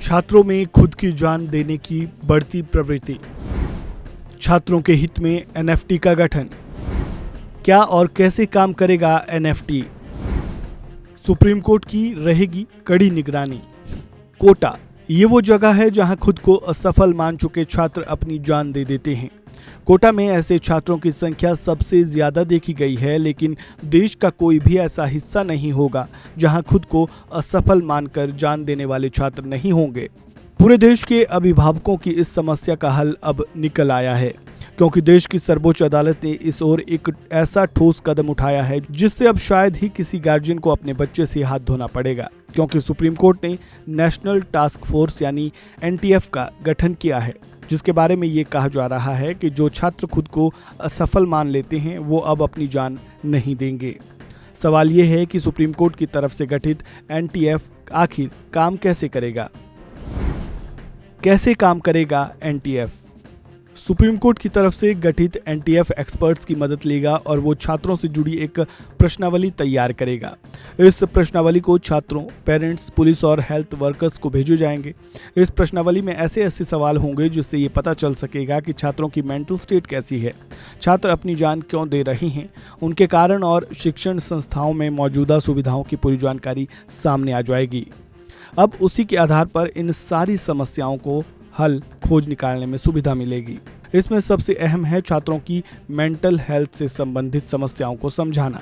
छात्रों में खुद की जान देने की बढ़ती प्रवृत्ति। छात्रों के हित में एनएफटी का गठन। क्या और कैसे काम करेगा एनएफटी? सुप्रीम कोर्ट की रहेगी कड़ी निगरानी। कोटा, ये वो जगह है जहां खुद को असफल मान चुके छात्र अपनी जान दे देते हैं। कोटा में ऐसे छात्रों की संख्या सबसे ज्यादा देखी गई है, लेकिन देश का कोई भी ऐसा हिस्सा नहीं होगा जहां खुद को असफल मानकर जान देने वाले छात्र नहीं होंगे। पूरे देश के अभिभावकों की इस समस्या का हल अब निकल आया है, क्योंकि देश की सर्वोच्च अदालत ने इस ओर एक ऐसा ठोस कदम उठाया है जिससे अब शायद ही किसी गार्जियन को अपने बच्चे से हाथ धोना पड़ेगा, क्योंकि सुप्रीम कोर्ट ने नेशनल टास्क फोर्स यानी एनटीएफ का गठन किया है, जिसके बारे में ये कहा जा रहा है कि जो छात्र खुद को असफल मान लेते हैं वो अब अपनी जान नहीं देंगे। सवाल ये है कि सुप्रीम कोर्ट की तरफ से गठित एनटीएफ आखिर काम कैसे करेगा? कैसे काम करेगा एनटीएफ? सुप्रीम कोर्ट की तरफ से गठित एनटीएफ एक्सपर्ट्स की मदद लेगा और वो छात्रों से जुड़ी एक प्रश्नावली तैयार करेगा। इस प्रश्नावली को छात्रों, पेरेंट्स, पुलिस और हेल्थ वर्कर्स को भेजे जाएंगे। इस प्रश्नावली में ऐसे सवाल होंगे जिससे ये पता चल सकेगा कि छात्रों की मेंटल स्टेट कैसी है, छात्र अपनी जान क्यों दे रहे हैं, उनके कारण और शिक्षण संस्थाओं में मौजूदा सुविधाओं की पूरी जानकारी सामने आ जाएगी। अब उसी के आधार पर इन सारी समस्याओं को हल खोज निकालने में सुविधा मिलेगी। इसमें सबसे अहम है छात्रों की मेंटल हेल्थ से संबंधित समस्याओं को समझाना।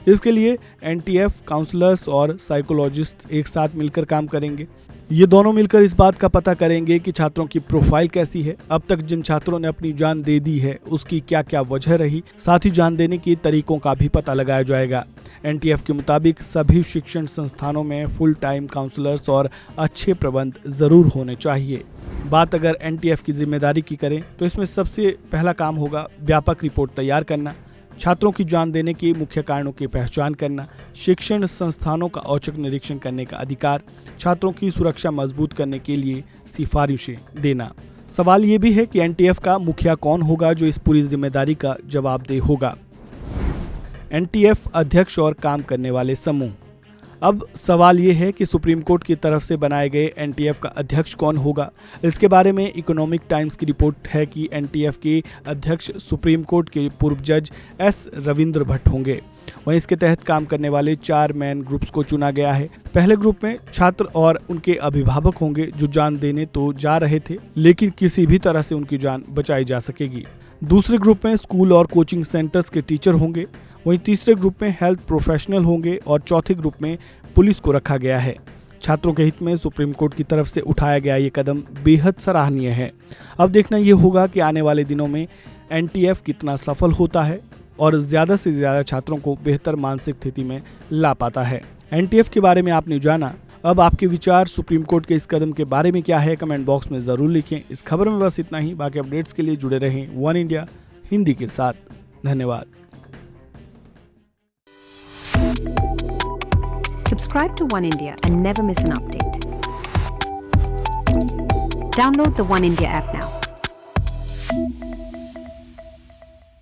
इसके लिए एनटीएफ काउंसलर्स और साइकोलॉजिस्ट एक साथ मिलकर काम करेंगे। ये दोनों मिलकर इस बात का पता करेंगे कि छात्रों की प्रोफाइल कैसी है, अब तक जिन छात्रों ने अपनी जान दे दी है उसकी क्या क्या वजह रही, साथ ही जान देने के तरीकों का भी पता लगाया जाएगा। एनटीएफ के मुताबिक सभी शिक्षण संस्थानों में फुल टाइम काउंसलर्स और अच्छे प्रबंध जरूर होने चाहिए। बात अगर एनटीएफ की जिम्मेदारी की करें तो इसमें सबसे पहला काम होगा व्यापक रिपोर्ट तैयार करना, छात्रों की जान देने के मुख्य कारणों की पहचान करना, शिक्षण संस्थानों का औचक निरीक्षण करने का अधिकार, छात्रों की सुरक्षा मजबूत करने के लिए सिफारिशें देना। सवाल ये भी है कि एनटीएफ का मुखिया कौन होगा जो इस पूरी जिम्मेदारी का जवाबदेह होगा? एनटीएफ अध्यक्ष और काम करने वाले समूह। अब सवाल ये है कि सुप्रीम कोर्ट की तरफ से बनाए गए एनटीएफ का अध्यक्ष कौन होगा? इसके बारे में इकोनॉमिक टाइम्स की रिपोर्ट है कि एनटीएफ के अध्यक्ष सुप्रीम कोर्ट के पूर्व जज एस रविंद्र भट्ट होंगे। वहीं इसके तहत काम करने वाले 4 मैन ग्रुप्स को चुना गया है। पहले ग्रुप में छात्र और उनके अभिभावक होंगे जो जान देने तो जा रहे थे, लेकिन किसी भी तरह से उनकी जान बचाई जा सकेगी। दूसरे ग्रुप में स्कूल और कोचिंग सेंटर्स के टीचर होंगे। वहीं तीसरे ग्रुप में हेल्थ प्रोफेशनल होंगे और चौथे ग्रुप में पुलिस को रखा गया है। छात्रों के हित में सुप्रीम कोर्ट की तरफ से उठाया गया ये कदम बेहद सराहनीय है। अब देखना ये होगा कि आने वाले दिनों में एनटीएफ कितना सफल होता है और ज़्यादा से ज़्यादा छात्रों को बेहतर मानसिक स्थिति में ला पाता है। एनटीएफ के बारे में आपने जाना, अब आपके विचार सुप्रीम कोर्ट के इस कदम के बारे में क्या है, कमेंट बॉक्स में ज़रूर लिखें। इस खबर में बस इतना ही। बाकी अपडेट्स के लिए जुड़े रहें वन इंडिया हिंदी के साथ। धन्यवाद। Subscribe to One India and never miss an update. Download the One India app now.